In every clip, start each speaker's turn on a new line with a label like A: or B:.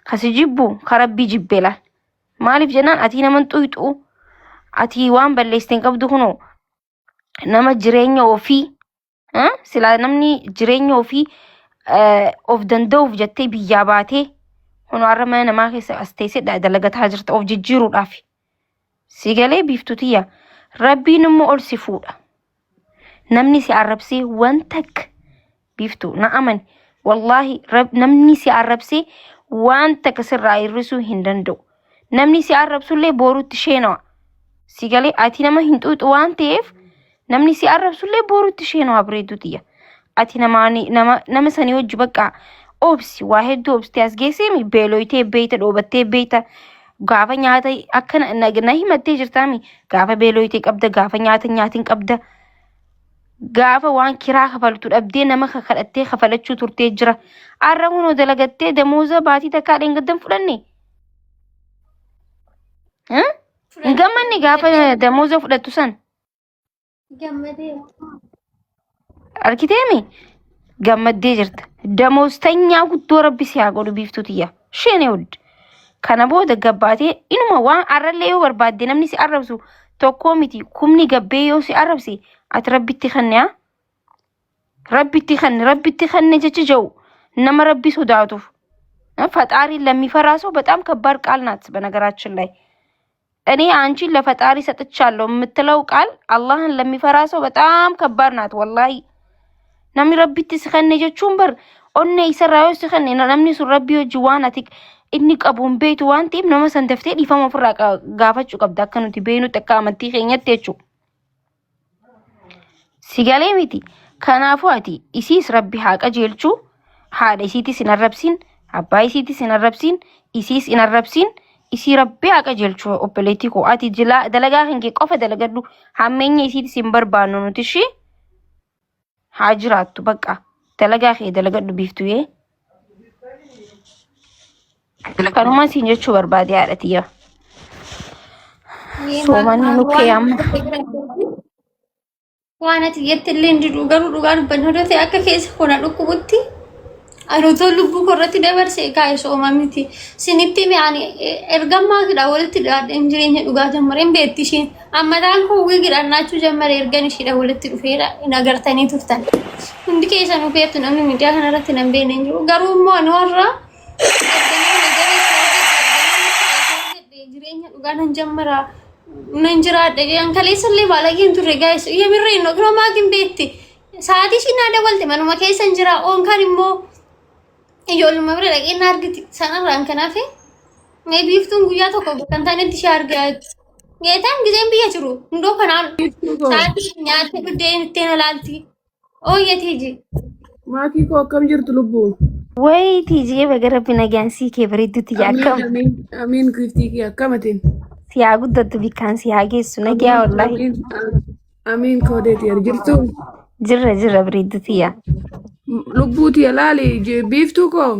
A: خسجبو خربي جبلا مالف جنان أتي نمن طويتو أتي وان بلستين قبضو كنو نما جرينيا وفي سلا نمني جرينيا وفي of dandoof jettee biyyaa baatee kun warra mana namaa keessa as teessee dalagataa jirta of jijjiiruudhaaf si galee biiftuutiyya rabbiin immoo ol si fuudha namni si arrabsee wanta biiftuu na amani wallahi namni si arrabsee wanta sirraa hir'isuu hin danda'u namni si arrabsullee boruutti sheenawa si galee ati nama hin xuuxu waan ta'eef namni si arrabsullee boruutti sheenawa bareeduutiyya ati nama sanii wajji bakka obsi waa hedduu obsitee as geessee beeloytee beeyta dhoobattee beeyta gaafa nyaata akka na himattee jirtaami gaafa beeloytee qabda gaafa nyaatiin qabda gaafa waan kiraa kafaltu dhabdee nama kadhattee kafalachuu turtee jira arra hunoo dalagattee damooza baatii takkaa dheengaddan fudhanne gammanni gaafa damooza fudhattu san
B: gammadee
A: arkiteemi gammaddee jirta damoostanya guddoo rabbi si haa godhu biiftuutiyya sheenee wad kana booda gabbaatee inuma waan arrallee yoo barbaadde namni si arrabsu tokkoo miti kumni gabbee yoo si arrabse ati rabbitti kanne jecha jau nama rabbi sodaatuuf ፈጣሪን ለሚፈራ ሰው በጣም ከባድ ቃል ናት በነገራችን ላይ እኔ አንቺን ለፈጣሪ ሰጥቻለሁ የምትለው ቃል አላህን ለሚፈራ ሰው በጣም ከባድ ናት ወላሂ namni rabbitti si kenne jechuun bar onne isarraa yoo si kenne namni sun rabbii hojii waan ati inni qabuun beetu waan ta'eef nama san daftee dhiifama ofirraa gaafachuu qabda akka nuti beenutti akka amantii keenyatti jechuudha. Si galee miti kanaafuu ati isiis rabbi haa qajeelchuu haadha isiitis hin arrabsiin abbaa isiitis hin arrabsiin isiis hin arrabsiin isii rabbi haa qajeelchuu obboleettii koo ati dalagaa kan kee qofa dalagadhu hammeenya isiitis hin barbaannu nuti ishee haajiraattu bakka dalagaa kee dalagadhu biiftuuyee kanuma siin jechuu barbaade haadhatiyya soomanni nukkee amma
B: waan ati jettillee inni dhugaa dubbanni hodhate akka keessa kona dhukkubutti anotoo lubbuu korratti dabarse kaa'e sooma miti sinitti mi'aani ergammaa kidha walitti dhaadheen jireenya dhugaa jammareen beetti isheen ammataan kuuwwii gidhannaachuu jammare ergan ishiidha walitti dhufeedha hin agartanii turtan hundi keessan dhufeettu namni miidiyaa kanarratti nan beekneen jiru garuu immoo ani warra jireenya dhugaa nan jammara nan jiraadha jedhan kaleessallee baalageen turre gaa'es yemirreen nokiroo maakin beetti sa'aatii ishii naa dabalte manuma keessan jira oonkaan immoo ijooluma bira dhaqeen argiti sanarraan kanaafe biiftuun guyyaa tokko kan taanetti ishee argaa geetaan giseen biyya jiru hundoo kanaan sa'aatii nyaatte buddeen ittiin alaalti ooyyatiiji
C: maatii koo akkam jirtu lubbuu
A: way tiijee bagara binagaan kee bareeddutti akkam
C: amiin giftii kee akkamatiin
A: siyaa guddattu bikkaan siyaa geessu nagaa wallahi
C: amiin koodeeti jirtu
A: jirra bareeddutti yaa
C: lubbuuti laali biiftuu koo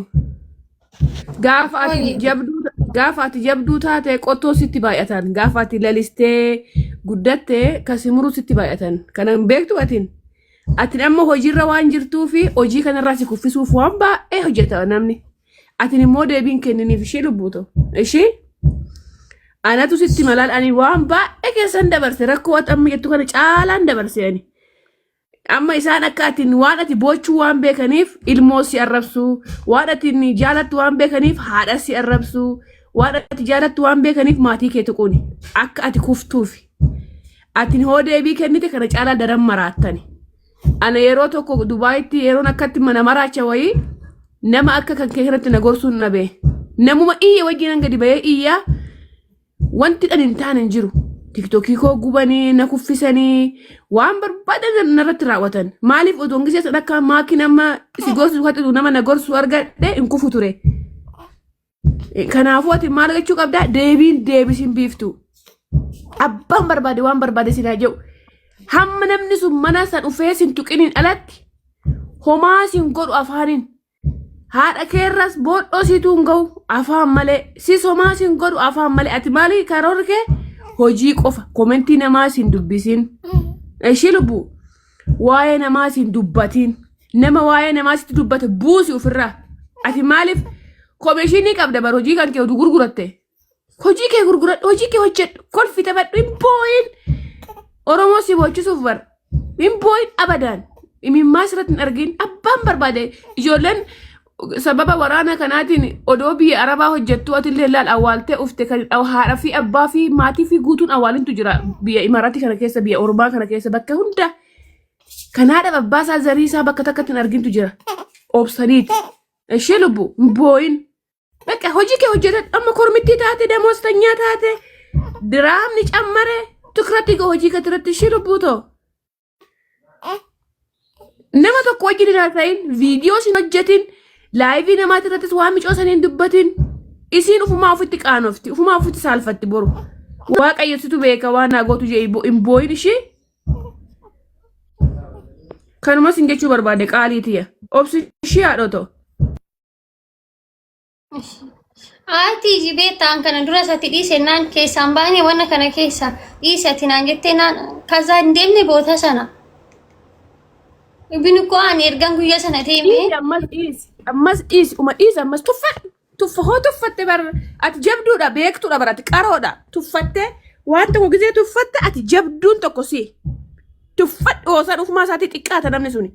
C: gaafa ati jabduu taate qottoo sitti baay'atan gaafa ati lalistee guddatte kasimuruu sitti baay'atan kanan beektu atin amma hojiirra waan jirtuu fi hojii kanarraa si kuffisuuf waan baay'ee hojjeta namni atin immoo deebiin kenniniif ishee lubbuuto ishee anatu sitti malaan ani waan baay'ee keessan dabarse rakkoo amma jettu kana caalaan dabarse ani amma isaan akka atin waan ati bochuu waan beekaniif ilmoo si arrabsu waan ati jaalattu waan beekaniif haadha si arrabsu waan ati jaalattu waan beekaniif maatii kee tuquuni akka ati kuftuuf atin hoo deebii kennite kana caalaa daran maraattani ana yeroo tokko Dubaayitti yeroon akkatti mana maraacha wayii nama akka kan kee kanatti na gorsuun nabee namuma iyya wajjinan gadi bahee iyyaa wanti dhan hin taane hin jiru tiktokii koo gubanii na kuffisanii waan barbaadan narratti raawwatan maaliif otoo ngisee akka maakiin amma si gorsu haxilu nama na gorsu argadhe hin kufu ture kanaafuu ati maal gochuu qabdaa deebisin biiftu abbaan barbaade waan barbaade sinaa jedhu hamma namni sun mana san dhufee sin tuqiniin alatti homaa sin godhu afaaniin haadha keerras boodhoo situun ga'u afaan malee sis homaa sin godhu afaan malee ati maalii karoora kee hojii qofa komentii namaa sin dubbisin ishee lubbu waa'ee namaa sin dubbatiin nama waa'ee namaa sitti dubbate buusi ofirraa ati maaliif Komishinii qabda bar hojii kan kee oduu gurguratte. Hojii kee gurguradhu, hojii kee hojjedhu, kolfite badhu hin boo'in. Oromoo si bochisuuf bar hin boo'in abadaan. Imimmaa asirratti hin argin abbaan barbaade ijoolleen sababa waraana kanaatiin odoo biyya arabaa hojjettu atillee laal awwaaltee ufte kan haadha fi abbaa fi maatii fi guutuun awwaalintu jira biyya imaraatii kana keessa biyya oromaa kana keessa bakka hunda kan haadha abbaa isaa zarii isaa bakka takkatti hin argintu jira obsaniiti ishee lubbu hin boo'in bakka hojii kee hojjetan amma kormittii taate damoostanyaa taate diraamni cammare tukratti hojii katirratti ishee lubbuu ta'u. Nama tokko wajjin hin haasa'in viidiyoo sin hojjetin laayivii namaati irrattis waan micoosanii hin dubbatin isiin ufumaa ofitti qaanofti ufumaa ofitti saalfatti boru waaqayyositu beeka waan naagootu jee hin boo'in ishee kanumas hin jechuu barbaade qaaliitiya obsi ishee haadhoto.
B: Ati jibeetaan kana dura sati dhiise naan keessaan baane wanna kana keessa dhiise ati naan jettee naan kaza hin deemne boota sana. Ibnu ko ani ergan guyyaa sana deeme.
C: Ammas is ammas tuffa hoo tuffatte bar ati jabduudha beektuudha bar ati qaroodha tuffatte waan tokko gisee tuffatte ati jabduun tokko si tuffadhu oosaan ufumaa isaatii xiqqaata namni suni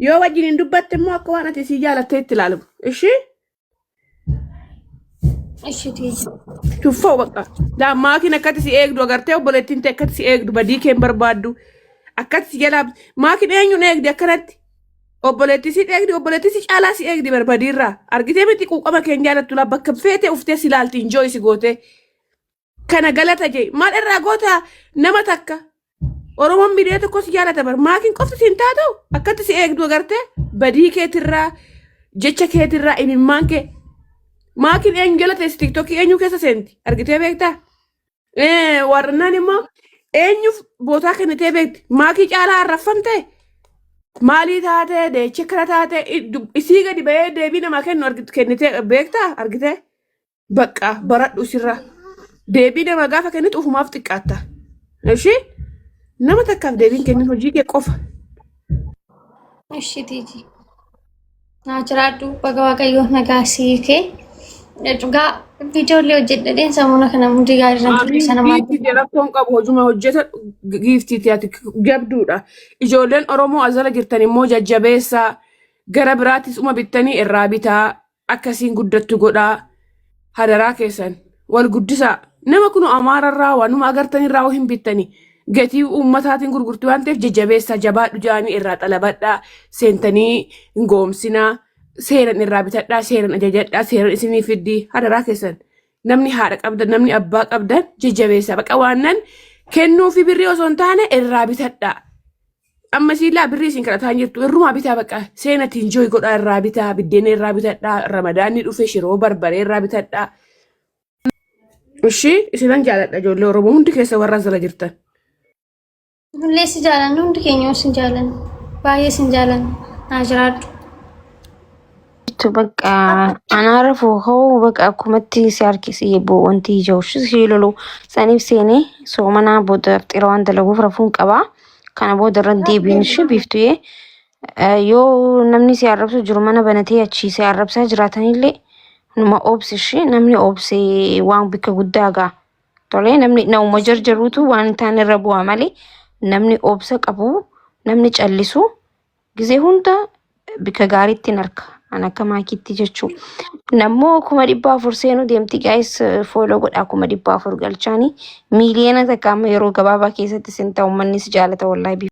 C: yoo wajjin hin dubbatte immoo akka waan ati si jaalattee itti ilaalamu ishii. Tuffoo bakka maakiin akkatti si eegdu agartee obboleettiin ta'e akkatti si eegdu badii kee hin barbaaddu akkatti si jalaa maakiin eenyuun eegdi akkanatti obboleettii si eegdi obboleettii si caalaa si eegdi barbadiirraa argitee miti quuqama keen jaalattu laa bakka feetee uftee si laalti injoo isi goote kana galata jee maal irraa goota nama takka oromoon bidee tokko si jaalata bar maakiin qofti si hin taatu akkatti si eegdu agartee badii keetirraa jecha keetirraa imimmaan kee. Maakiin eenyu jala teessi tiktokii eenyu keessa seenti argitee beektaa? Warrannaan immoo eenyuuf bootaa kennitee beekti? Maakii caalaa arraffamte maalii taate deecha kana taate isii gadi bahee deebii namaa kennu kennitee beektaa argitee? Bakka baradhu sirraa deebii namaa gaafa kennitu ufumaaf xiqqaatta. Ishii nama takkaaf deebiin kennin hojii kee qofa.
B: Ishii tiiti. Naa jiraadhu baga waaqayyoo nagaa sii kee. Dhugaa ijoollee hojjedhadheen sammuna kana hundi gaariidhaan turre sana maal
C: rakkoon qabu hojuma hojjeta giiftiiti ati jabduudha. Ijoolleen Oromoo azala jirtan immoo jajjabeessaa gara biraattis bittanii irraa bitaa akkasiin guddattu godhaa hadaraa keessan wal guddisaa nama kun amaararraa waanuma agartanirraa hin bittanii gatii uummataatiin gurgurtu waan ta'eef jajjabeessaa jabaadhu jaanii irraa xalabadhaa seentanii hin goomsinaa. Seeran irraa bitadhaa seeran ajajadhaa seeran isinii fiddii hadaraa keessan namni haadha qabdan namni abbaa qabdan jajjabeessaa baqa waannan kennuu fi birrii osoo hin taane irraa bitadhaa amma siilaa birrii isin kadhataan jirtu irrumaa bitaa baqa seenatiin jooyi godhaa irraa bitaa biddeena irraa bitadhaa ramadaanni dhufe shiroo barbaree irraa bitadhaa. Ishii isinan jaaladha ijoollee Oromoo hundi keessa warra zala jirtan.
B: Hullee si jaalannu hundi keenya si jaalannu baay'ee si jaalannu naa jiraadhu.
A: Bakka anaara fuuhoo bakka akkumatti si harkisii wanti ijooshis ishee lolu saniif seenee soomana booda xiroo waan dalaguuf rafuun qabaa kana booda irra deebiin ishee biiftuye yoo namni si arrabsu jiru mana banatee achii si arrabsaa jiraatanillee numa oobsi ishee namni oobsee waan bikka guddaa gaa tolee namni nauma jarjaruutu waan taan irra bu'aa malee namni oobsa qabu namni callisu gizee hunda bikka gaariitti hin arka. Ana kama kitti jechu nammoo 400 seenu deemti guys follow godha 400 galchaani miiliyoona takka yeroo gabaabaa keessatti sin ta'u manni si jaalata wallahi.